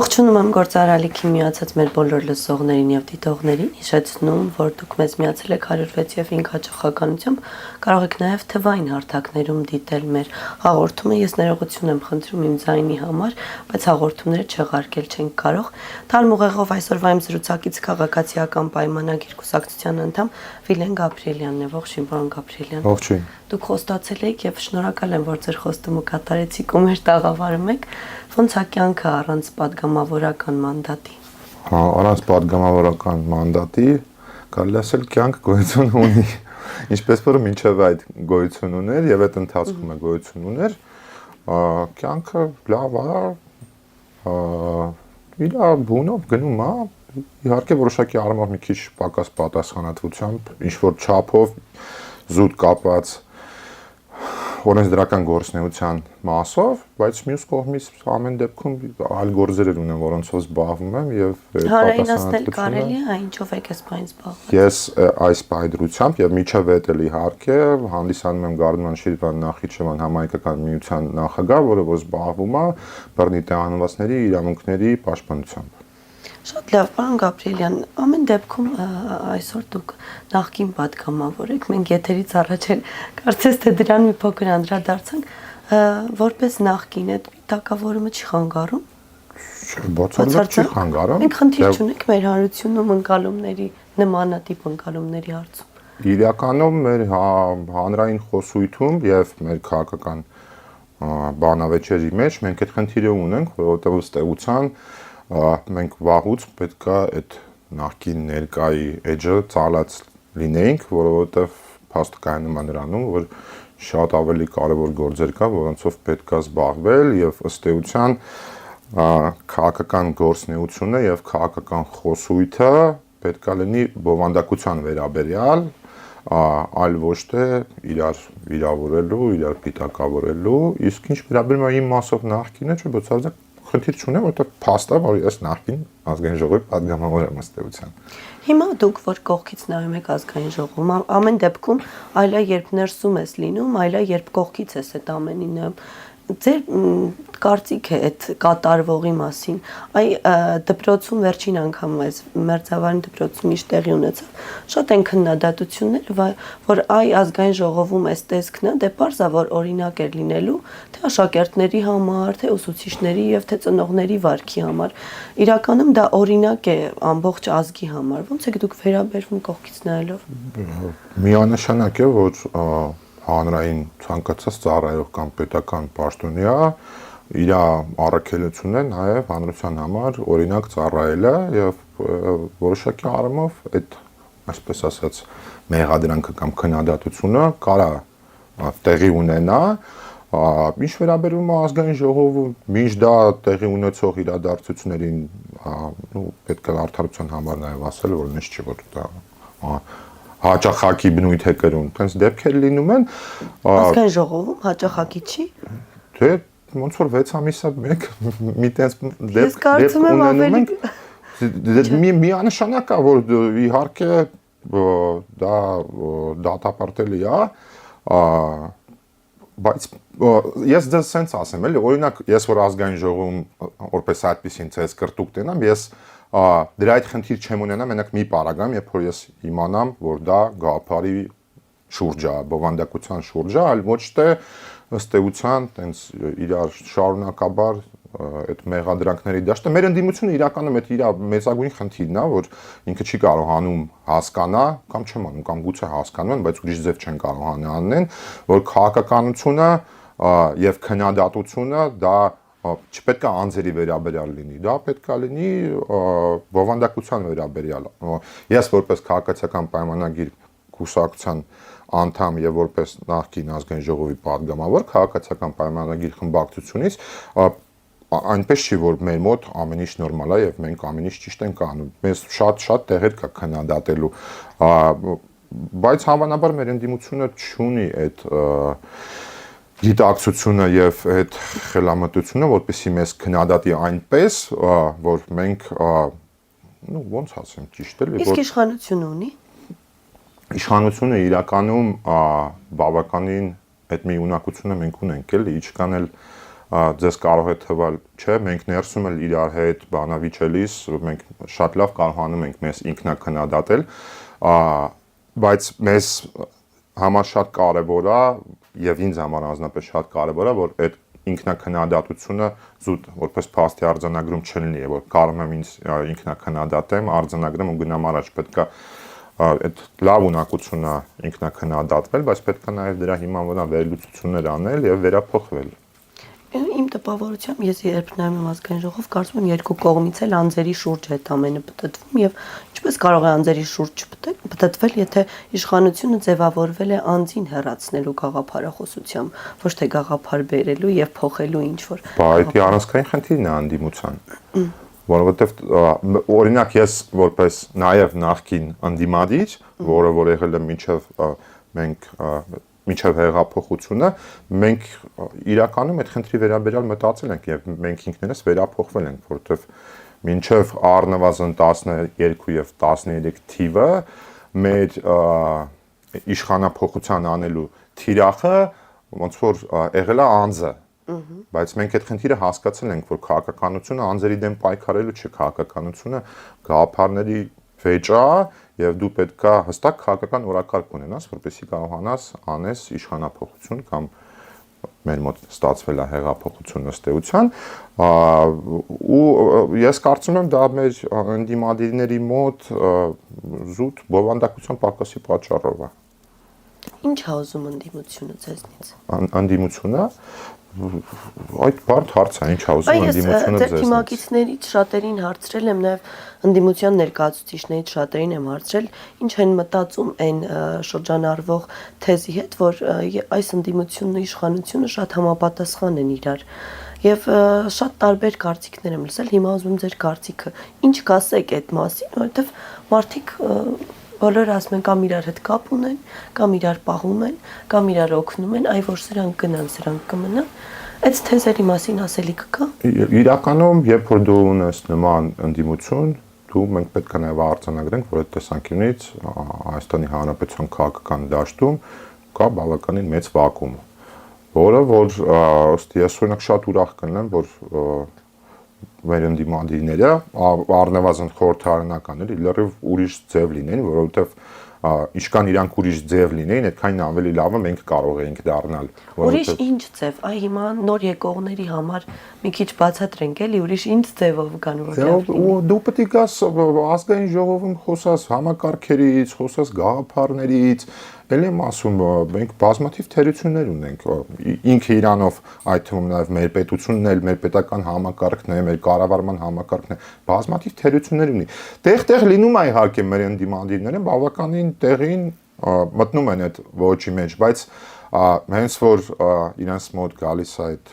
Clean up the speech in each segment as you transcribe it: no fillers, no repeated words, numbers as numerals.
Ողջունում եմ գործարարիքի միացած մեր բոլոր լսողներին եւ դիտողներին, հիշեցնում, որ դուք մեզ միացել եք 106 եւ 5 հաճախականությամբ, կարող եք նաեւ թվային հարթակներում դիտել մեր հաղորդումը, ես ներողություն եմ խնդրում իմ ձայնի համար, բայց հաղորդումները չեղարկել չենք կարող։ Թարմուղեղով այսօրվա իմ զրուցակից քաղաքացիական պայմանագիր կուսակցության անդամ Վիլեն Գաբրիելյանն է, ողջույն պարոն Գաբրիելյան։ Ողջույն։ Դուք խոստացել եք եւ շնորհակալ եմ, որ ձեր խոստումը կատարեցիք ու մեր տաղավարում եք։ Ոնց է կյանքը առանց падգամավորական մանդատի։ Առանց падգամավորական մանդատի կարելի ասել կյանք գոյություն ունի։ Ինչպես որ մինչև այդ գոյություն ուներ եւ այդ ընթացքում է գոյություն ուներ, կյանքը լավ է, իր բունով գնում է, իհարկե որոշակի առումով մի քիչ պակաս պատասխանատվությամբ, ինչ որ չափով զուտ կապված օրենսդրական գործունեության մասով, բայց մյուս կողմից ամեն դեպքում այլ գործեր ունեմ, որոնցով զբաղվում եմ եւ պատասխանատվությունը կարելի է, ինչով եք այս բանից զբաղվում։ Ես այս պայդրությամբ եւ միջև էդ էլ իհարկե հանդիսանում եմ Գարդման Շիրվան Նախիջևան համայնքական միության նախագահ, որը որ զբաղվում է բռնի տեղանվածների իրավունքների պաշտպանությամբ։ Շատ լավ, պարոն Գաբրիելյան, ամեն դեպքում այսօր դուք նախկին падգամավոր եք, մենք եթերից առաջ էլ կարծես թե դրան մի փոքր անդրադարձանք, որպես նախկին այդ պիտակավորումը չի խանգարում։ Բացարձակ չի խանգարում։ Մենք խնդիր չունենք մեր հանրությունում ընկալումների, նմանատիպ ընկալումների հարցում։ Իրականում մեր հանրային խոսույթում եւ մեր քաղաքական բանավեճերի մեջ մենք այդ խնդիրը ունենք, որովհետեւ ըստ էության մենք վաղուց պետք է այդ նախկին ներկայի էջը ծալած լինեինք, որովհետև փաստը կայանում է նրանում, որ շատ ավելի կարևոր գործեր կա, որոնցով պետք է զբաղվել եւ ըստ էության քաղաքական գործունեությունը եւ քաղաքական խոսույթը պետք է լինի բովանդակության վերաբերյալ, այլ ոչ թե իրար վիրավորելու, իրար պիտակավորելու, իսկ ինչ վերաբերում է իմ մասով նախկինը, չէ՞ բացարձակ խնդիր չունեմ, որտեղ փաստ է, որ ես նախկին ազգային ժողովի падգամավոր եմ ըստ էության։ Հիմա դուք որ կողքից նայում եք ազգային ժողովում, ամեն դեպքում այլա երբ ներսում ես լինում, այլա երբ կողքից ես այդ ամենին նայում, ձեր կարծիքը այդ կատարվողի մասին, այ դպրոցում վերջին անգամ այս մերձավարին դպրոցում ինչ տեղի ունեցավ, շատ են քննադատություններ, որ այ ազգային ժողովում այս տեսքն է, դե պարզ է, որ օրինակ էր լինելու, թե աշակերտների համար, թե ուսուցիչների եւ թե ծնողների վարքի համար։ Իրականում դա օրինակ է ամբողջ ազգի համար։ Ոնց եք դուք վերաբերվում կողքից նայելով։ Միանշանակ է, որ հանրային ցանկացած ծառայող կամ պետական պաշտոնյա իր առաքելությունն է նաև հանրության համար օրինակ ծառայելը եւ որոշակի առումով այդ այսպես ասած մեղադրանքը կամ քննադատությունը կարա տեղի ունենա, ինչ վերաբերում է ազգային ժողովը, մինչ դա տեղի ունեցող իրադարձություններին, պետք է արդարության համար նաև ասել, որ ինչ չի որ դա հաճախակի բնույթ է կրում, տենց դեպքեր լինում են։ Ազգային ժողովում հաճախակի չի։ Դե ոնց որ 6 ամիսը մեկ մի տենց դեպք ունենում ենք։ Միանշանակ է, որ իհարկե դա դատապարտելի է, բայց ես դա սենց ասեմ, էլի, օրինակ ես որ ազգային ժողովում որպես այդպեսին ցես կրտուկ տենամ, ես դրա այդ խնդիր չեմ ունենա մենակ մի պարագայում, երբ որ ես իմանամ, որ դա գաղափարի շուրջ է, բովանդակության շուրջ է, այլ ոչ թե ըստ էության տենց իրար շարունակաբար այդ մեղադրանքների դաշտը մեր ընդդիմությունը իրականում այդ իր մեծագույն խնդիրն է, որ ինքը չի կարողանում հասկանա կամ չեմ անում կամ գուցե հասկանում են, բայց ուրիշ ձև չեն կարողանում անեն, որ քաղաքականությունը եւ քննադատությունը դա չպետք է անձերի վերաբերյալ լինի, դա պետք է լինի բովանդակության վերաբերյալ։ Ես որպես քաղաքացիական պայմանագիր կուսակցության անդամ եւ որպես նախկին ազգային ժողովի падգամավոր քաղաքացիական պայմանագիր խմբակցությունից այնպես չի որ մեր մոտ ամեն ինչ նորմալ է եւ մենք ամեն ինչ ճիշտ ենք անում։ Մեզ շատ տեղեր կա քննադատելու, բայց հավանաբար մեր ընդդիմությունը չունի այդ գիտակցությունը եւ այդ խելամտությունը, որպեսզի մեզ քննադատի այնպես, որ մենք ոնց ասեմ, ճիշտ է, Իսկ իշխանությունը ունի։ Իշխանությունը իրականում բավականին այդ մի ունակությունը մենք ունենք, էլի, ինչքան էլ ձեզ կարող է թվալ, չէ, մենք ներսում էլ իրար հետ բանավիճելիս, մենք շատ լավ կարողանում ենք մեզ ինքնակնադատել, բայց մեզ համար շատ կարևոր է եւ ինձ համար անձնապես շատ կարևոր է, որ այդ ինքնակնադատությունը զուտ որպես փաստի արձանագրում չլինի, որ կարող եմ ինձ ինքնակնադատեմ, արձանագրեմ ու գնամ առաջ, պետք է այդ լավ ունակություն է ինքնակնադատվել, բայց պետք է նաև դրա հիման վրա վերլուծություններ անել եւ վերափոխվել։ Իմ տպավորությամբ ես երբ նայում եմ ազգային ժողով, կարծում եմ երկու կողմից էլ անձերի շուրջ է այդ ամենը պտտվում եւ ինչպես կարող է անձերի շուրջ պտտվել, եթե իշխանությունը ձևավորվել է անձին հեռացնելու գաղափարախոսությամբ, ոչ թե գաղափար բերելու եւ փոխելու ինչ որ։ Բայց դա առանցքային խնդիրն է անդիմության։ Որովհետեւ օրինակ ես որպես նաեւ նախկին անդիմադիր, որը որ եղել է մինչև հեղափոխությունը, մենք իրականում այդ խնդրի վերաբերյալ մտածել ենք եւ մենք ինքներս վերափոխվել ենք, որովհետեւ մինչև առնվազն 12 եւ 13 թիվը մեր իշխանապողության անելու թիրախը ոնց որ եղել է անձը, բայց մենք այդ խնդիրը հասկացել ենք, որ քաղաքականությունը անձերի դեմ պայքարելու չէ, քաղաքականությունը գաղափարների վեճ է եւ դու պետք է հստակ քաղաքական օրակարգ ունենաս, որպեսզի կարողանաս անես իշխանապողություն կամ մեր մոտ ստացվել է հեղափոխություն ըստ էության, ու ես կարծում եմ դա մեր անդիմադիրների մոտ զուտ բովանդակության պակասի պատճառով է։ Ինչ է ուզում անդիմությունը ձեզնից։ Անդիմությունը այդ բարդ հարց է, ինչ է ուզում անդիմությունը ձեզնից։ Ես ձեր թիմակիցներից շատերին հարցրել եմ, նաև անդիմության ներկայացուցիչներից շատերին եմ հարցրել, ինչ են մտածում այն շրջանառվող թեզի հետ, որ այս անդիմությունն ու իշխանությունը շատ համապատասխան են իրար։ Եվ շատ տարբեր կարծիքներ եմ լսել, հիմա ուզում ձեր կարծիքը։ Ինչ կասեք այդ մասին, որովհետև մարդիկ բոլորը ասում են կամ իրար հետ կապ ունեն, կամ իրար պահում են, կամ իրար օգնում են, այ որ սրանք գնան, սրանք կմնան։ Այդ թեզերի մասին ասելիք կա։ Իրականում, երբ որ դու ունես նման ընդդիմություն, դու մենք պետք է նաև արձանագրենք, որ այդ տեսանկյունից Հայաստանի Հանրապետության քաղաքական դաշտում կա բավականին մեծ վակուում, որը որ ըստ ես օրինակ շատ ուրախ կլինեմ, որ մեր ընդդիմադիրները առնվազն խորհրդարանականները լրիվ ուրիշ ձև լինեն, որովհետև ինչքան իրանք ուրիշ ձև լինեին, այդքան ավելի լավը մենք կարող էինք դառնալ։ Ուրիշ ինչ ձև, այ հիմա նոր եկողների համար մի քիչ բացատրենք, էլի ուրիշ ինչ ձևով կան որ։ Դու պետք է գաս ազգային ժողովում խոսաս համակարգերից, խոսաս գաղափարներից, ել եմ ասում, մենք բազմաթիվ թերություններ ունենք, ինքը իրանով այդ թվում նաև մեր պետությունն էլ, մեր պետական համակարգն է, մեր կառավարման համակարգն է, բազմաթիվ թերություններ ունի։ Տեղ-տեղ լինում է իհարկե մեր ընդդիմադիրները բավականին տեղին մտնում են այդ ոչի մեջ, բայց հենց որ իրանց մոտ գալիս է այդ,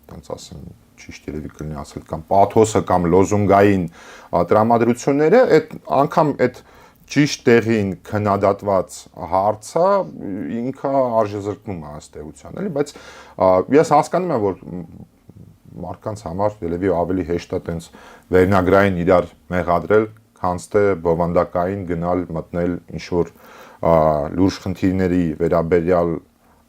տենց ասեմ, ճիշտ երևի կլինի ասել, կամ պաթոսը կամ լոզունգային տրամադրությունները, այդ անգամ այդ ճիշտ տեղին քննադատված հարցը ինքը արժեզրկվում է ըստ էության, էլի, բայց ես հասկանում եմ, որ մարդկանց համար ելևի ավելի հեշտ է տենց վերնագրային իրար մեղադրել, քան թե բովանդակային գնալ մտնել ինչ որ լուրջ խնդիրների վերաբերյալ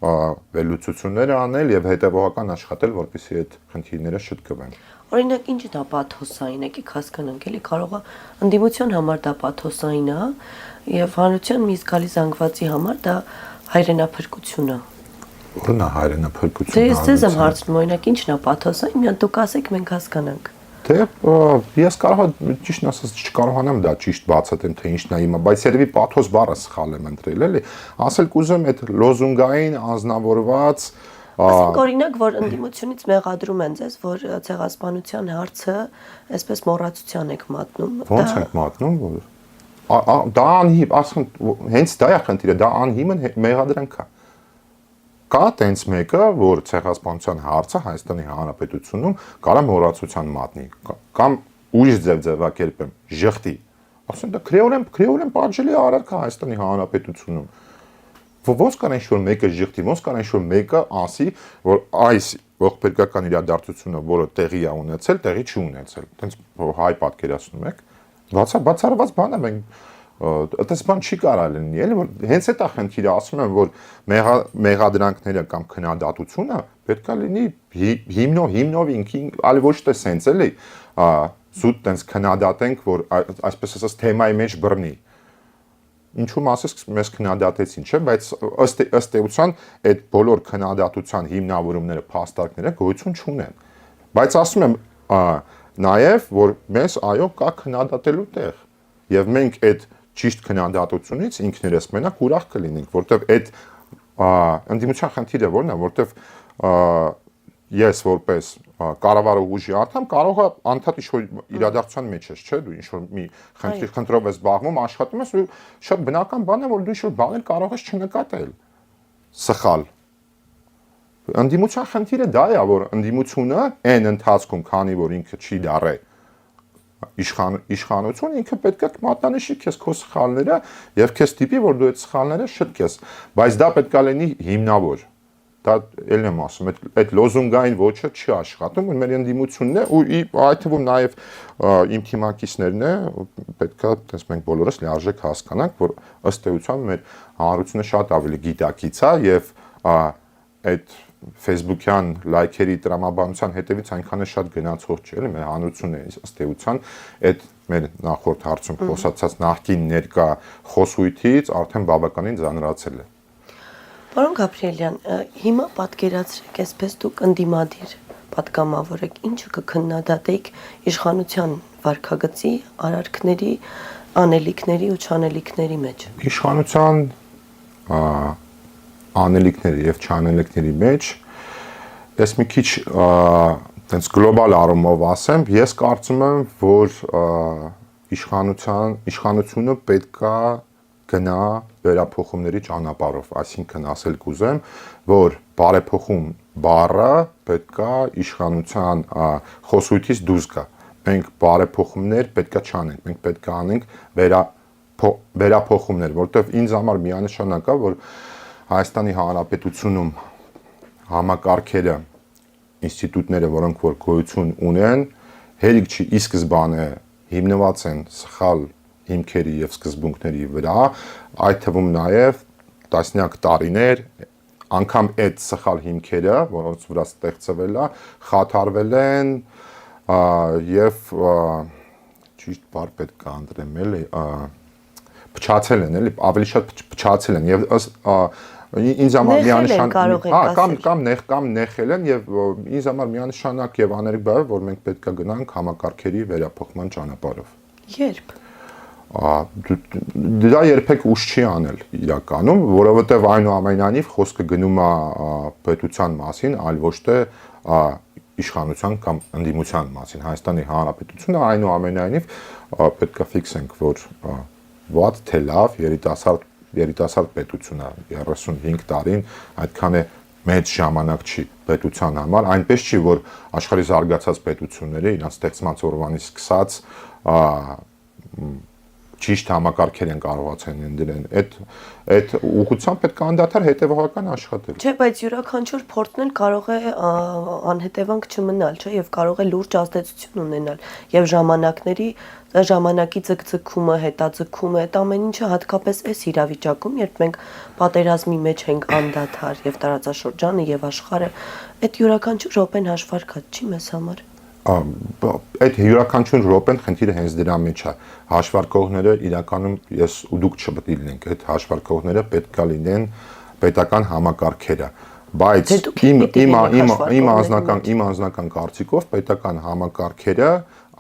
վերլուծություններ անել եւ հետեւողական աշխատել, որպեսզի այդ խնդիրները շտկվեն։ Օրինակ ինչն է պաթոսային, եկեք հասկանանք, էլի կարող է ընդդիմության համար դա պաթոսային է եւ հանրության մի զգալի զանգվածի համար դա հայրենափրկություն է։ Որն է հայրենափրկությունը։ Դե ես ձեզ եմ հարցնում, օրինակ ինչն է պաթոսային, միան դուք ասեք, մենք հասկանանք։ Դե ես ճիշտ ասած չկարողանամ դա ճիշտ բացատրեմ, թե ինչն է իմը, բայց երևի պաթոս բառը սխալ եմ ընտրել, էլի։ Ասել կուզեմ այդ լոզունգային անznավորված Ասենք օրինակ, որ ընդդիմությունից մեղադրում են ձեզ, որ ցեղասպանության հարցը այսպես մոռացության եք մատնում։ Ո՞նց ենք մատնում, որ դա անհիմ, ասենք հենց դա է խնդիրը, դա անհիմն մեղադրանք է։ Կա տենց մեկը, որ ցեղասպանության հարցը Հայաստանի Հանրապետությունում կարա մոռացության մատնի, կամ ուրիշ ձևակերպեմ, ժխտի։ Ասենք դա քրեորեն պատժելի արարք է Հայաստանի Հանրապետությունում։ Ոնց կան ինչ-որ մեկը ժխտի, ոնց կան ինչ-որ մեկը ասի, որ այս ողբերգական իրադարձությունը, որը տեղի է ունեցել, տեղի չի ունեցել։ Տենց հայ պատկերացնում եք։ Բացառված բան է, մենք այդպես բան չի կարա լինի, էլի որ հենց այդ է խնդիրը, ասում եմ, որ մեղադրանքները կամ քննադատությունը պետք է լինի հիմնով ինքին, այլ ոչ թե սենց էլի, զուտ տենց քննադատենք, որ այսպես ասած թեմայի մեջ բռնի։ Ինչու մասից մեզ քննադատեցին, չէ՞, բայց ըստ էության այդ բոլոր քննադատության հիմնավորումները, փաստարկները գոյություն չունեն։ Բայց ասում եմ նաև, որ մեզ այո կա քննադատելու տեղ։ Եվ մենք այդ ճիշտ քննադատությունից ինքներս մենակ ուրախ կլինենք, որտեվ այդ ընդդիմության խնդիրը որն է, որտեվ ես որպես կառավարող ուժի անդամ կարող է անդադ ինչ-որ իրադարձության մեջ ես, չէ՞, դու ինչ-որ մի խնդրով ես զբաղվում, աշխատում ես ու շատ բնական բան է, որ դու ինչ-որ բաներ կարող ես չնկատել։ Սխալ։ Ընդդիմության խնդիրը դա է, որ ընդդիմությունը այն ընթացքում, քանի որ ինքը չի դառե իշխանություն, ինքը պետք է մատնանշի քեզ քո սխալները եւ քեզ տիպի, որ դու այդ սխալները շտկես, բայց դա պետք է լինի հիմնավոր։ Դա ելն եմ ասում, այդ լոզունգային ոչը չի աշխատում, որ մեր ընդդիմությունն է ու այդ թվում նաև իմ թիմակիցներն է, պետք է դες մենք բոլորս լիարժեք հասկանանք, որ ըստ էության մեր հանրությունը շատ ավելի գիտակից է եւ այդ Facebook-յան լայքերի տրամաբանության հետևից այնքան է շատ գնացող չէ, էլի մեր հանրությունն է ըստ էության այդ մեր նախորդ հարցում խոսացած նախկին ներկա խոսույթից արդեն բավականին ձանրացել է։ Պարոն Գաբրիելյան, հիմա պատկերացրեք, այսպես դուք ընդդիմադիր պատգամավոր եք, ինչը կքննադատեիք իշխանության վարքագծի, արարքների, անելիքների ու չանելիքների մեջ։ Իշխանության անելիքների եւ չանելիքների մեջ ես մի քիչ տենց գլոբալ առումով ասեմ, ես կարծում եմ, որ իշխանությունը պետքա գնա վերափոխումների ճանապարհով, այսինքն ասել կուզեմ, որ բարեփոխում բառը պետքա իշխանության խոսույթից դուրս գա։ Մենք բարեփոխումներ պետքա չանենք, մենք պետքա անենք վերափոխումներ, որովհետև ինձ համար միանշանակ է, որ Հայաստանի Հանրապետությունում համակարգերը, ինստիտուտները, որոնք որ գոյություն ունեն, հերիք չի ի սկզբանե հիմնված են սխալ հիմքերի եւ սկզբունքների վրա, այդ թվում նաև տասնյակ տարիներ անգամ այդ սխալ հիմքերը, որոնց վրա ստեղծվել է, խաթարվել են եւ ճիշտ բառ պետք է ընտրեմ, էլի փչացել են, էլի ավելի շատ փչացել են եւ ինձ համար միանշանակ կամ նեխել են եւ ինձ համար միանշանակ եւ աներկբա է, որ մենք պետք է գնանք համակարգերի վերափոխման ճանապարհով։ Երբ դա երբեք ուշ չի անել իրականում, որովհետև այնուամենայնիվ խոսքը գնում է պետության մասին, այլ ոչ թե իշխանության կամ ընդդիմության մասին։ Հայաստանի Հանրապետությունը այնուամենայնիվ պետք է ֆիքսենք, որ վատ թե լավ երիտասարդ պետություն է 35 տարին այդքան է մեծ ժամանակ չի պետության համար, այնպես չի, որ աշխարհի զարգացած պետությունները իրանց ստեղծման օրվանից սկսած ճիշտ համակարգեր են կարողացել ընդդրել։ Այդ ուղղությամբ պետք է անդադար հետևողական աշխատել։ Չէ, բայց յուրաքանչյուր փորձն էլ կարող է անհետևանք չմնալ, չէ, եւ կարող է լուրջ ազդեցություն ունենալ։ Եվ ժամանակի ձգձգումը, հետաձգումը, այդ ամեն ինչը հատկապես այս իրավիճակում, երբ մենք պատերազմի մեջ ենք անդադար եւ տարածաշրջանը եւ աշխարհը, այդ յուրաքանչյուր րոպեն հաշվարկած չի մեզ համար։ Այդ յուրաքանչյուր րոպեն խնդիրը հենց դրա մեջ է։ Հաշվարկողները իրականում ես ու դուք չպետք է լինենք, այդ հաշվարկողները պետք է լինեն պետական համակարգերը, բայց իմ անձնական կարծիքով պետական համակարգերը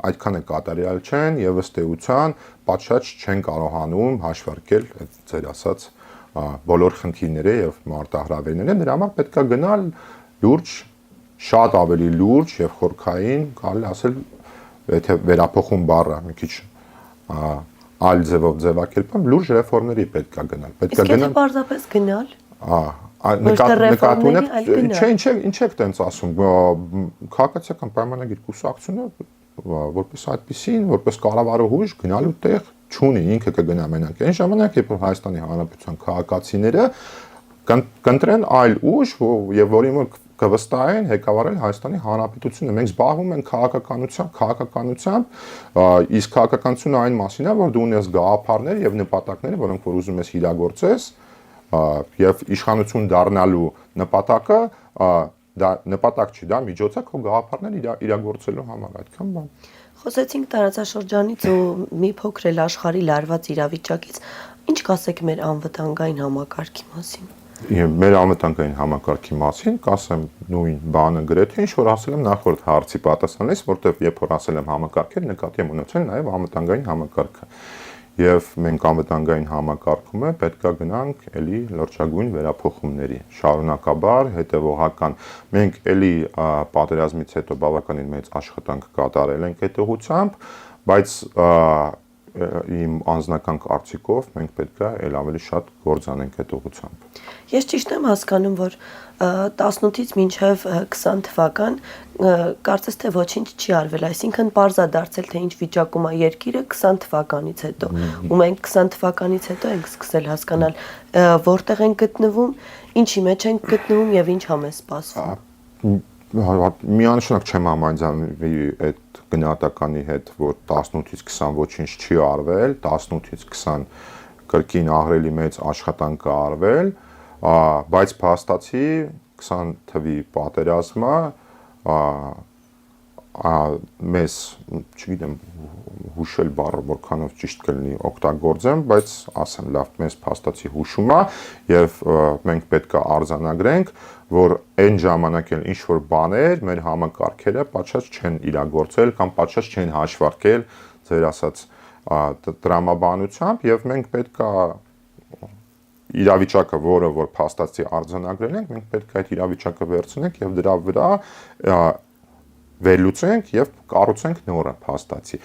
այդքան է կատարյալ չեն եւ ըստ էության պատշաճ չեն կարողանում հաշվարկել այդ ձեր ասած բոլոր խնդիրները եւ մարտահրավերները, դրա համար պետք է գնալ լուրջ շատ ավելի լուրջ եւ խորքային, կարելի ասել, եթե վերափոխում բառը մի քիչ այլ ձևով ձևակերպեմ, լուրջ ռեֆորմների պետք է գնալ։ Պետք է գնալ։ Իսկ եթե պարզապես գնալ, նկատունը, չէ, ինչ եք տենց ասում, քաղաքացիական պայմանագիր կուսակցությունը որպես այդպեսին, որպես կառավարող ուժ գնալու տեղ չունի, ինքը կգնա մենակ։ Այն ժամանակ, երբ Հայաստանի Հանրապետության քաղաքացիները կընտրեն այլ ուժ, եւ որի մոտ կվստահեն ղեկավարել Հայաստանի Հանրապետությունը։ Մենք զբաղվում ենք քաղաքականությամբ, իսկ քաղաքականությունը այն մասին է, որ դու ունես գաղափարներ եւ նպատակներ, որոնք որ ուզում ես իրագործես, եւ իշխանություն դառնալու նպատակը դա նպատակ չի, դա միջոց է քո գաղափարները իրագործելու համար, այդքան բան։ Խոսեցինք տարածաշրջանից ու մի փոքր էլ աշխարհի լարված իրավիճակից, ինչ կասեք մեր անվտանգային համակարգի մասին։ Մեր անվտանգային համակարգի մասին կասեմ նույն բանը գրեթե ինչ որ ասել եմ նախորդ հարցի պատասխանից, որտեղ երբ որ ասել եմ համակարգեր, նկատի եմ ունեցել նաև անվտանգային համակարգը։ Եվ մենք անվտանգային համակարգում պետքա գնանք էլի լրջագույն վերափոխումների, շարունակաբար, հետևողական։ Մենք էլի պատերազմից հետո բավականին մեծ աշխատանք կատարել ենք այդ ուղղությամբ, բայց իմ անձնական կարծիքով մենք պետք է ել ավելի շատ գործանենք այդ ուղղությամբ։ Ես ճիշտ եմ հասկանում, որ 18-ից մինչև 20 թվական կարծես թե ոչինչ չի արվել, այսինքն պարզ է դարձել, թե ինչ վիճակում է երկիրը 20 թվականից հետո, ու մենք 20 թվականից հետո ենք սկսել հասկանալ որտեղ ենք գտնվում, ինչի մեջ ենք գտնվում եւ ինչ է մեզ սպասվում։ Միանշանակ չեմ համաձայնվի այդ գնահատականի հետ, որ 18-ից 20 ոչինչ չի արվել, 18-ից 20 կրկին ահռելի մեծ աշխատանք կա արվել, բայց փաստացի 20 թվի պատերազմը մեզ, չգիտեմ, հուշել բառը որքանով ճիշտ կլինի օգտագործեմ, բայց ասեմ լավ, մեզ փաստացի հուշում է եւ մենք պետք է արձանագրենք, որ այն ժամանակ էլ ինչ որ բաներ մեր համակարգերը պատշաճ չեն իրագործել կամ պատշաճ չեն հաշվարկել ձեր ասած տրամաբանությամբ եւ մենք պետք է իրավիճակը, որը որ փաստացի արձանագրել ենք, մենք պետք է այդ իրավիճակը վերցնենք եւ դրա վրա վերլուծենք եւ կառուցենք նորը փաստացի։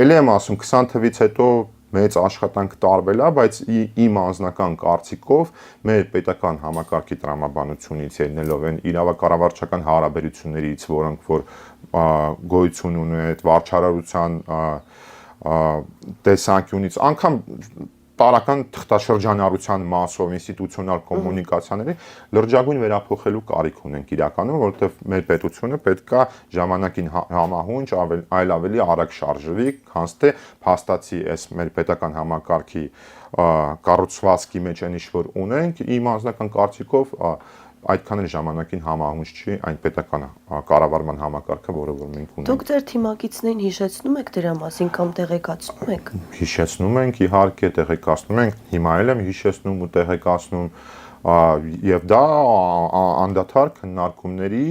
Էլի եմ ասում 20 թվից հետո մեծ աշխատանք տարվել է, բայց իմ անձնական կարծիքով մեր պետական համակարգի տրամաբանությունից ելնելով են իրավակառավարչական հարաբերություններից, որոնք որ գոյություն ունեն այդ վարչարարության տեսանկյունից, անգամ տարական թղթաշրջանառության մասով ինստիտուցիոնալ կոմունիկացիաների լրջագույն վերափոխելու կարիք ունենք իրականում, որովհետև մեր պետությունը պետք է ժամանակին համահունչ այլ ավելի արագ շարժվի, քան թե փաստացի այս մեր պետական համակարգի կառուցվածքի մեջ այն ինչ որ ունենք, իմ անձնական կարծիքով այդքան էլ ժամանակին համահունչ չի այն պետական կառավարման համակարգը, որը որ մենք ունենք։ Դուք ձեր թիմակիցներին հիշեցնում եք դրա մասին կամ տեղեկացնում եք։ Հիշեցնում ենք, իհարկե տեղեկացնում ենք, հիմա էլ եմ հիշեցնում ու տեղեկացնում, եւ դա անդադար քննարկումների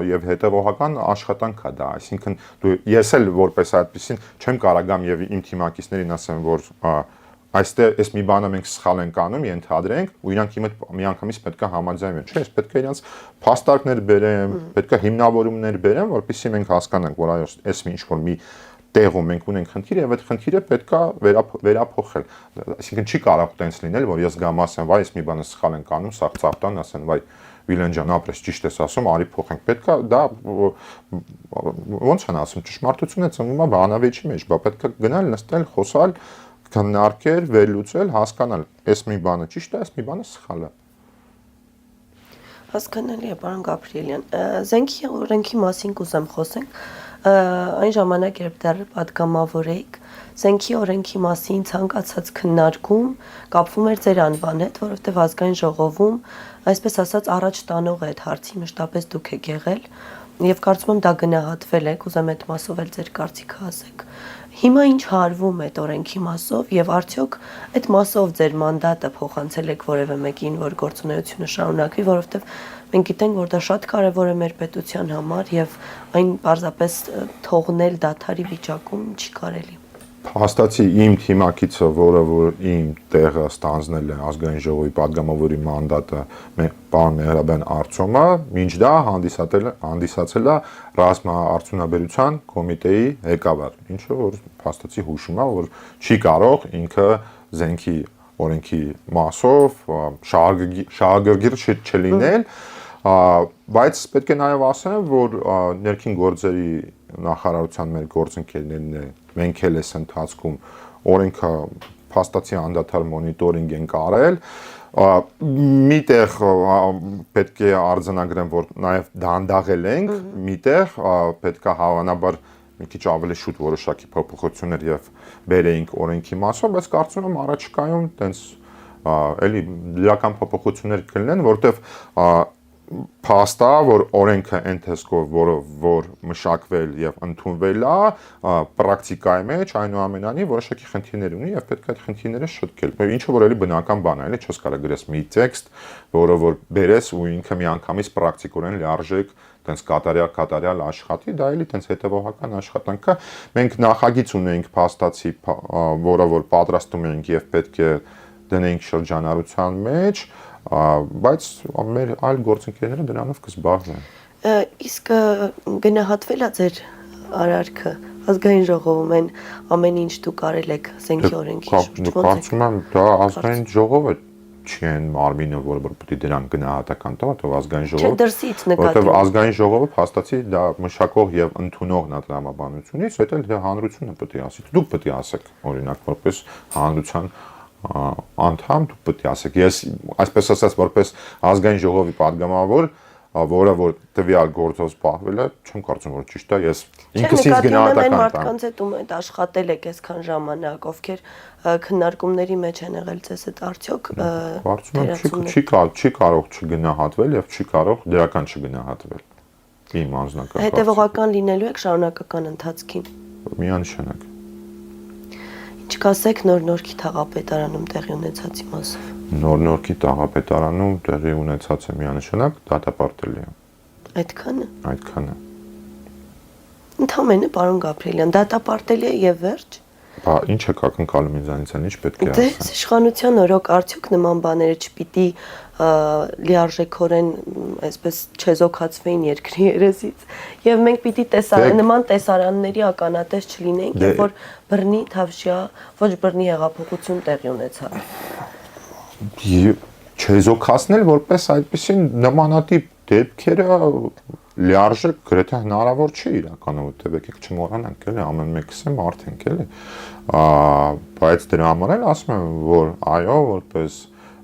եւ հետեւողական աշխատանք է դա, այսինքն ես էլ որպես այդպեսին չեմ կարող գամ եւ իմ թիմակիցներին ասեմ, որ այստեղ այս մի բանը մենք սխալ ենք անում, ենթադրենք, ու իրանք հիմա միանգամից պետք է համաձայնվեն, չէ՞, ես պետք է իրանք փաստարկներ բերեմ, պետք է հիմնավորումներ բերեմ, որպեսզի մենք հասկանանք, որ այո, այս ինչ որ մի տեղում մենք ունենք խնդիր եւ այդ խնդիրը պետք է վերափոխել։ Այսինքն չի կարող տենց լինել, որ ես գամ ասեմ, վայ, այս մի բանը սխալ ենք անում, սա ծաղտան ասեն, վայ, Վիլեն ջան, ապրես ճիշտ ես ասում, արի փոխենք։ Պետք է դա ոնց են ասում, ճշմարտությունը ծնվում է բանավեճի մեջ, բա պետք է գնալ, նստել, խոսալ, քննարկել, վերլուծել, հասկանալ, այս մի բանը ճիշտ է, այս մի բանը սխալ է։ Հասկանալի է, պարոն Գաբրիելյան։ Զենքի օրենքի մասին կուզեմ խոսենք։ Այն ժամանակ, երբ դեռ պատգամավոր էիք, զենքի օրենքի մասին ցանկացած քննարկում կապվում էր ձեր անվան հետ, որովհետև ազգային ժողովում, այսպես ասած, առաջ տանող է այդ հարցի, մշտապես դուք եք եղել, եւ կարծում եմ դա գնահատվել է, կուզեմ այդ մասով էլ ձեր կարծիքը ասեք։ Հիմա ինչ հարվում է այդ օրենքի մասով եւ արդյոք այդ մասով ձեր մանդատը փոխանցել եք որևէ մեկին, որ գործունեությունը շարունակվի, որովհետեւ մենք գիտենք, որ դա շատ կարեւոր է մեր պետության համար եւ այն պարզապես թողնել դադարի վիճակում չի կարելի։ Հաստատի իմ թիմակիցը, որը որ իմ տեղը ստանձնել է ազգային ժողովի падգամավորի մանդատը, պարոն Մեհրաբյան Արծոմը, մինչ դա հանդիսացել է ռազմաարդյունաբերության կոմիտեի ղեկավար, ինչը որ հաստատի հուշում է, որ չի կարող ինքը զենքի օրենքի մասով շահագրգիռ չլինել, բայց պետք է նաև ասեմ, որ ներքին գործերի նախարարության մեր գործընկերներն է, մենք էլ այս ընթացքում օրենքը փաստացի անդադար մոնիտորինգ ենք արել, Միտեղ պետք է արձանագրեմ, որ նաև դանդաղել ենք, միտեղ պետք է հավանաբար մի քիչ ավելի շուտ որոշակի փոփոխություններ եւ բերեինք օրենքի մասով, բայց կարծում եմ առաջիկայում տենց էլի դրական փոփոխություններ կլինեն, որտեվ փաստա որ օրենքը այն տեսքով, որ մշակվել եւ ընդունվել է, պրակտիկայի մեջ այնուամենայնիվ որոշակի խնդիրներ ունի եւ պետք է այդ խնդիրները շտկել։ Ինչը որ էլի բնական բան է, էլի չես կարող գրես մի տեքստ, որը որ բերես ու ինքը միանգամից պրակտիկորեն լիարժեք տենց կատարյալ աշխատի, դա էլի տենց հետևողական աշխատանք է։ Մենք նախագիծ ունենք փաստացի, որը որ պատրաստում ենք եւ պետք է դնենք շրջանառության մեջ, բայց մեր այլ գործընկերները դրանով կզբաղվեն։ Իսկ գնահատվել է ձեր արարքը ազգային ժողովում են ամեն ինչ դուք արել եք զենքի օրենքի շուրջ։ Կարծում եմ դա ազգային ժողովը չի այն մարմինը, որը պետք է դրան գնահատական տա, որտեղ ազգային ժողովը դրսից նկատում։ Որտեղ ազգային ժողովը փաստացի դա մշակող եւ ընդունող նատրամաբանությունից, հետո դա հանրությունը պետք է ասի։ Դուք պետք է ասեք, օրինակ, որպես հանրության անդամ դուք պետք է ասեք։ Ես այսպես ասած որպես ազգային ժողովի падգամավոր, որը որ տվյալ գործով զբաղվել է, չեմ կարծում որ ճիշտ է, ես ինքս ինձ գնահատական տամ։ Մարդկանց հետ ում այդ աշխատել եք այսքան ժամանակ, ովքեր քննարկումների մեջ են եղել ձեզ հետ արդյոք կարծում եմ չի կարող չգնահատվել եւ չի կարող դրական չգնահատվել։ Իմ անձնական հետևողական լինելու եք շարունակական ընթացքին։ Միանշանակ։ Ինչ կասեք նոր-նորքի թաղապետարանում տեղի ունեցածի մասով։ Նոր-նորքի թաղապետարանում տեղի ունեցած է միանշանակ դատապարտելի է։ Այդքանը։ Այդքանը։ Ընդհանրապես պարոն Գաբրիելյան, դատապարտելի է եւ վերջ։ Բա ինչ եք ակնկալում ինձանից, ինչ պետք է ասեմ։ Դե իշխանության օրոք արդյոք նման բաները չպիտի լիարժեքորեն այսպես չեզոքացվեին երկրի երեսից եւ մենք պիտի նման տեսարանների ականատես չլինենք, երբ որ բռնի թավշյա, ոչ բռնի հեղափոխություն տեղի ունեցավ։ Չեզոքացնել որպես այդպեսին նմանատիպ դեպքերը լիարժեք գրեթե հնարավոր չի իրականում, որտեղ եկեք չմոռանանք, էլի ամեն մեկս է մարդ ենք, էլի։ Բայց դրա համար էլ ասում եմ, որ այո, որպես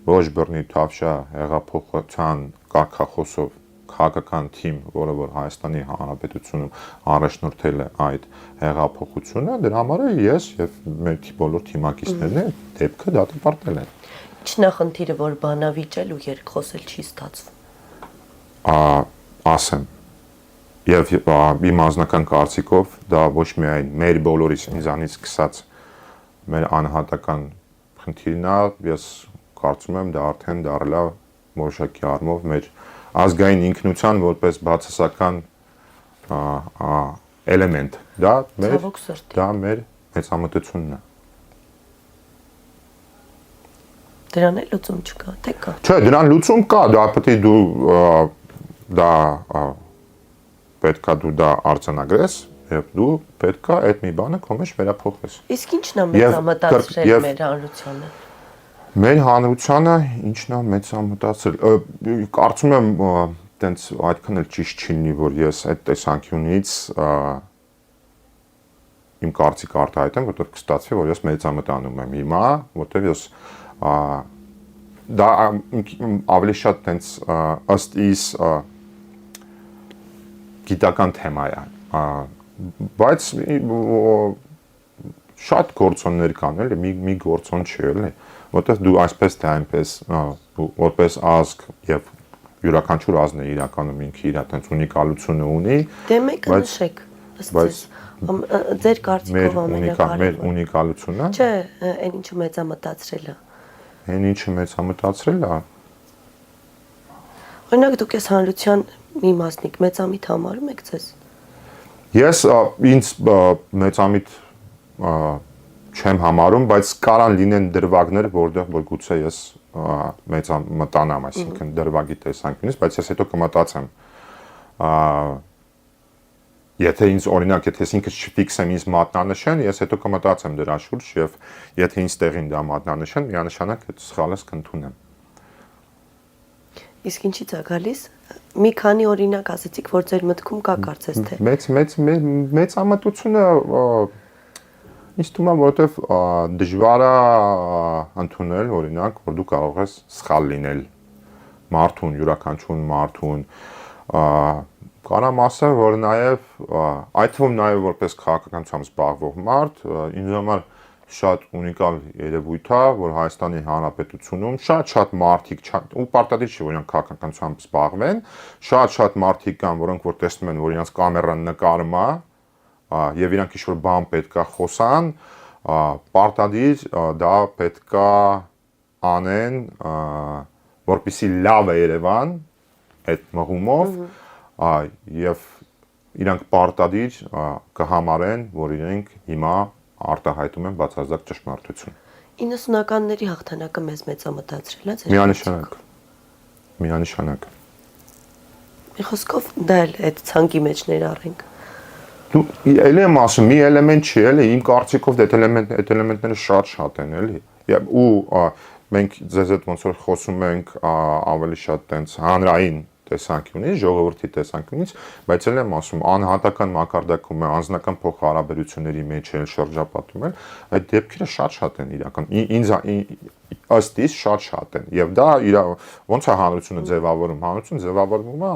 ոչ բռնի թավշյա հեղափոխության կարգախոսով քաղաքական թիմ, որը որ Հայաստանի Հանրապետությունում առաջնորդել է այդ հեղափոխությունը, դրա համար ես եւ մեր բոլոր թիմակիցներն դեպքը դատապարտել են։ Ինչ նախնդիրը որ բանավիճել ու երկխոսել չի ստացվում։ Ասեմ Եվ իմ անձնական կարծիքով դա ոչ միայն մեր բոլորիս ինձանից սկսած մեր անհատական խնդիրն է, ես կարծում եմ դա արդեն դառել է որոշակի առումով մեր ազգային ինքնության որպես բացասական էլեմենտ։ Դա մեր մեծամտությունն է։ Դրան էլ լուծում չկա, թե կա։ Չէ, դրան լուծում կա, դա պետք է դու դա պետքա դու դա արձանագրես եւ դու պետքա այդ մի բանը քո մեջ վերափոխես։ Իսկ ի՞նչն է մեծամտածրել մեր հանրությանը։ Մեր հանրությանը ի՞նչն է մեծամտածրել։ Կարծում եմ տենց այդքան էլ ճիշտ չի լինի, որ ես այդ տեսանկյունից իմ կարծիքը արտահայտեմ, որտեղ կստացվի, որ ես մեծամտանում եմ հիմա, որտեղ ես դա ավելի շատ տենց ըստ իս գիտական թեմա է, բայց շատ գործոններ կան, էլի, մի գործոն չի, էլի, որտեղ դու այսպես թե այնպես որպես ազգ եւ յուրաքանչյուր ազգն է իրականում ինքը իր այդպես ունիկալությունը ունի, դե մեկը նշեք, բայց ձեր կարծիքով ամենակարևորը մեր ունիկալությունը չէ, այն ինչը մեծամտածրել է։ Այն ինչը մեծամտածրել է։ Օրինակ դուք ես հանրության մի մասնիկ մեծամիտ համարում եք ձեզ։ Ես ինձ մեծամիտ չեմ համարում, բայց կարան լինեն դրվագներ, որտեղ որ գուցե ես մեծամտանամ, այսինքն դրվագի տեսանկյունից, բայց ես հետո կմտածեմ եթե ինձ օրինակ, եթե ինքս չֆիքսեմ ինձ մատնանշեն, ես հետո կմտածեմ դրա շուրջ եւ եթե ինձ տեղին դա մատնանշեն, միանշանակ այդ սխալս կընդունեմ։ Իսկ ինչի՞ց է գալիս։ Մի քանի օրինակ ասեցիք, որ ձեր մտքում կա կարծես թե։ Մեծամտությունը Ինձ թվում է, որովհետև դժվար է ընդունել, օրինակ, որ դու կարող ես սխալ լինել մարդուն, յուրաքանչյուր մարդուն, կարամ ասել, որ նաև այդ թվում նաև որպես քաղաքականությամբ զբաղվող մարդ, ինձ համար շատ ունիկալ երևույթ է, որ Հայաստանի Հանրապետությունում շատ մարդիկ ու պարտադիր չէ, որ իրենք քաղաքականությամբ զբաղվեն, շատ մարդիկ կան, որոնք որ տեսնում են, որ իրենց կամերան նկարում է, եւ իրանք ինչ-որ բան պետքա խոսան, պարտադիր դա պետքա անեն, որպեսզի լավ է Երևան այդ մղումով եւ իրանք պարտադիր կհամարեն, որ իրենք հիմա արտահայտում են բացարձակ ճշմարտություն։ 90-ականների հաղթանակը մեզ մեծամտածրել է ձեր։ Միանշանակ։ Մի խոսքով դա էլ այդ ցանկի մեջ ներառենք։ Դու էլ եմ ասում, մի էլեմենտ չի, էլի, իմ կարծիքով դա այդ էլեմենտները շատ են, էլի։ Ու մենք ձեզ հետ ոնց որ խոսում ենք ավելի շատ տենց հանրային տեսանկյունից, ժողովրդի տեսանկյունից, բայց էլ եմ ասում, անհատական մակարդակում է, անձնական փոխհարաբերությունների մեջ էլ շրջապատում են, այդ դեպքերը շատ են իրական։ Ինձ ըստ իս շատ են։ Եվ դա ոնց է հանրությունը ձևավորում, հանրությունը ձևավորվում է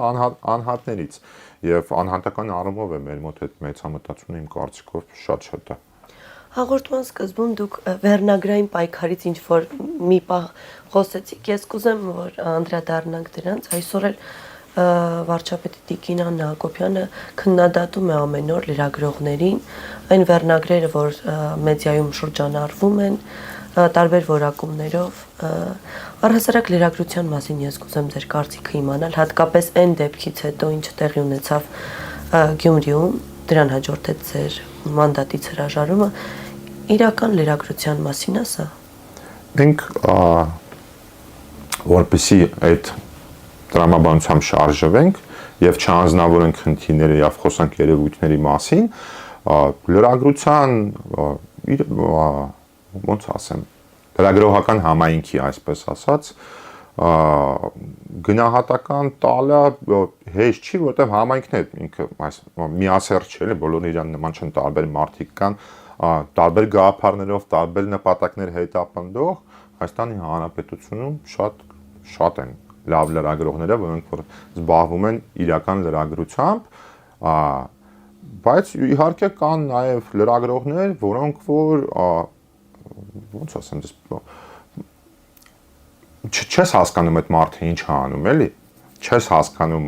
անհատներից, եւ անհատական առումով է մեր մոտ այդ մեծամտածությունը իմ կարծիքով շատ է։ Հաղորդման սկզբում դուք վերնագրային պայքարից ինչ որ մի պահ խոսեցիք, ես կուզեմ որ անդրադառնանք դրանց, այսօր էլ վարչապետի Տիկին Աննա Հակոբյանը քննադատում է ամեն օր լրագրողներին, այն վերնագրերը, որ մեդիայում շրջանառվում են, տարբեր որակումներով, առհասարակ լրագրության մասին ես կուզեմ ձեր կարծիքը իմանալ, հատկապես այն դեպքից հետո, ինչ տեղի ունեցավ Գյումրիում, դրան հաջորդեց ձեր մանդատից հրաժարումը, իրական լրագրության մասին է սա։ Մենք որպեսզի այդ տրամաբանությամբ շարժվենք եւ չանձնավորենք խնդիրները եւ խոսանք երևույթների մասին, լրագրության ոնց ասեմ, լրագրողական համայնքի, այսպես ասած, գնահատական տալը հեշտ չի, որտեղ համայնքն է ինքը միասեռ չէ, բոլորը իրան նման չեն, տարբեր մարդիկ կան, տարբեր գաղափարներով, տարբեր նպատակներ հետապնդող, Հայաստանի Հանրապետությունում շատ են լավ լրագրողները, որոնք որ զբաղվում են իրական լրագրությամբ, բայց իհարկե կան նաև լրագրողներ, որոնք որ ոնց ասեմ, չես հասկանում այդ մարդը ինչ է անում, էլի, չես հասկանում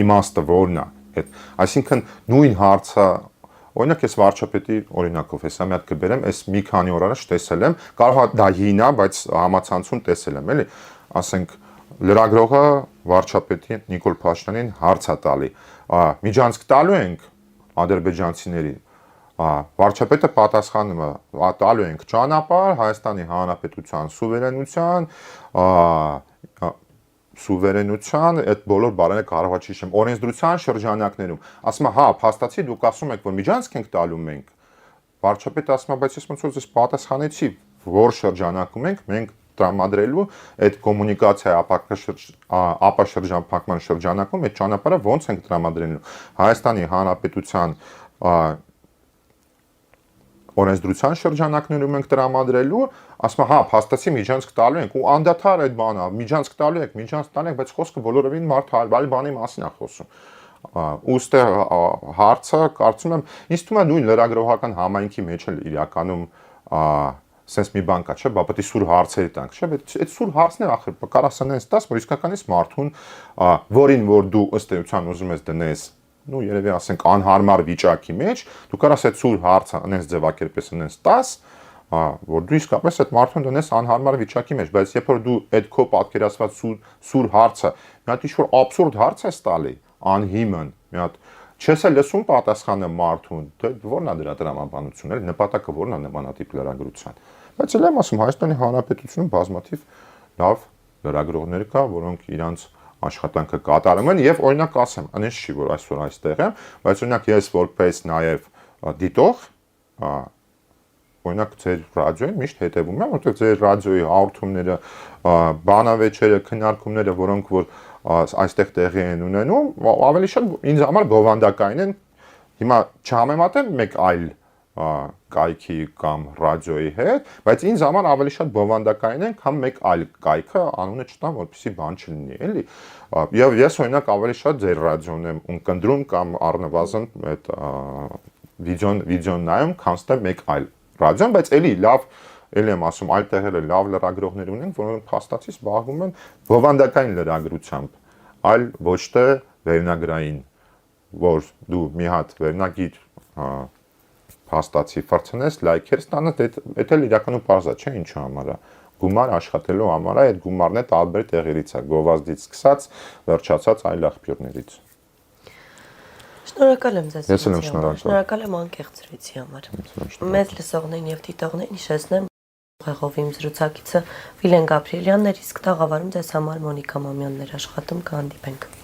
իմաստը որն է, այսինքն նույն հարցը, օրինակ ես վարչապետի օրինակով հեսա մի հատ կբերեմ, այս մի քանի օր առաջ տեսել եմ, կարող է դա հին է, բայց համացանցում տեսել եմ, էլի, ասենք լրագրողը վարչապետի Նիկոլ Փաշինյանին հարց է տալի, միջանցք տալու ենք ադրբեջանցիներին, վարչապետը պատասխանում է տալու ենք ճանապարհ Հայաստանի Հանրապետության սուվերենության այդ բոլոր բառերը կարող է ճիշտ օրենսդրության շրջանակներում ասում է հա փաստացի դուք ասում եք որ միջանցք ենք տալու մենք վարչապետը ասում է բայց ես ոնց որ ես պատասխանեցի որ շրջանակում մենք տրամադրելու այդ կոմունիկացիա ապաշրջանփակման շրջանակում այդ ճանապարհը ոնց ենք տրամադրելու Հայաստանի Հանրապետության օրենսդրության շրջանակներում ենք տրամադրելու, ասում հա, փաստացի միջանցք տալու ենք ու անդադար այդ բանը, միջանցք տալու ենք, բայց խոսքը բոլորովին մարդը այլ բանի մասին է խոսում։ Ուստի հարցը կարծում եմ, ինձ թվում է նույն լրագրողական համայնքի մեջ էլ իրականում sense մի բան կա, չէ՞, բա պետք է սուր հարցերի տանք, չէ՞, բայց այդ սուր հարցները ախր կարող ասանես տաս, որ իսկականից մարդուն, որին որ դու ըստ էության ուզում ես դնես նու երևի ասենք անհարմար վիճակի մեջ դու կարաս այդ սուր հարցը անես ձևակերպես անես 10 որ դու իսկապես այդ մարդուն դնես անհարմար վիճակի մեջ բայց երբ որ դու այդ քո պատկերացված սուր հարցը մի հատ ինչ-որ աբսուրդ հարց ես տալի անհիմն մի հատ չես էլ լսում պատասխանը մարդուն դե ո՞րն է դրա տրամաբանությունը էլ նպատակը ո՞րն է նմանատիպ լրագրության բայց էլ եմ ասում Հայաստանի Հանրապետությունում բազմաթիվ լավ լրագրողներ կա որոնք իրանց աշխատանքը կատարում են եւ օրինակ ասեմ, այնպես չի որ այսօր այստեղ եմ, բայց օրինակ ես որպես նաեւ դիտող, օրինակ ձեր ռադիոյին միշտ հետևում եմ, որտեղ ձեր ռադիոյի հաղորդումները, բանավեճերը, քննարկումները, որոնք որ այստեղ տեղի են ունենում, ավելի շատ ինձ համար բովանդակային են։ Հիմա չհամեմատեմ մեկ այլ կայքի կամ ռադիոյի հետ, բայց ինձ համար ավելի շատ բովանդակային են, քան մեկ այլ կայքը անունը չտամ, որպեսզի բան չլինի, էլի։ Եվ ես օրինակ ավելի շատ ձեր ռադիոն եմ ունկնդրում կամ առնվազն այդ վիդեոն նայում, քան թե մեկ այլ ռադիոն, բայց էլի եմ ասում, այլ տեղերը լավ լրագրողներ ունեն, որոնք փաստացի զբաղվում են բովանդակային լրագրությամբ, այլ ոչ թե վերնագրային, որ դու մի հատ վերնագիր փաստացի ֆրցնես, լայքեր ստանաս, դա էլ իրականում պարզ է, չէ՞, ինչու համար է։ Գումար աշխատելու համար է, այդ գումարն է տարբեր տեղերից է, գովազդից սկսած, վերջացած այլ աղբյուրներից։ Շնորհակալ եմ ձեզ։ Ես էլ եմ շնորհակալ։ Շնորհակալ եմ անկեղծրույցի համար։ Մեծ լսողներին եւ դիտողներին հիշեցնեմ, Ղեղով իմ զրուցակիցը Վիլեն Գաբրիելյանն էր, իսկ տաղավարում ձեզ համար Մոնիկա Մամյանն էր աշխատում, կհանդիպենք։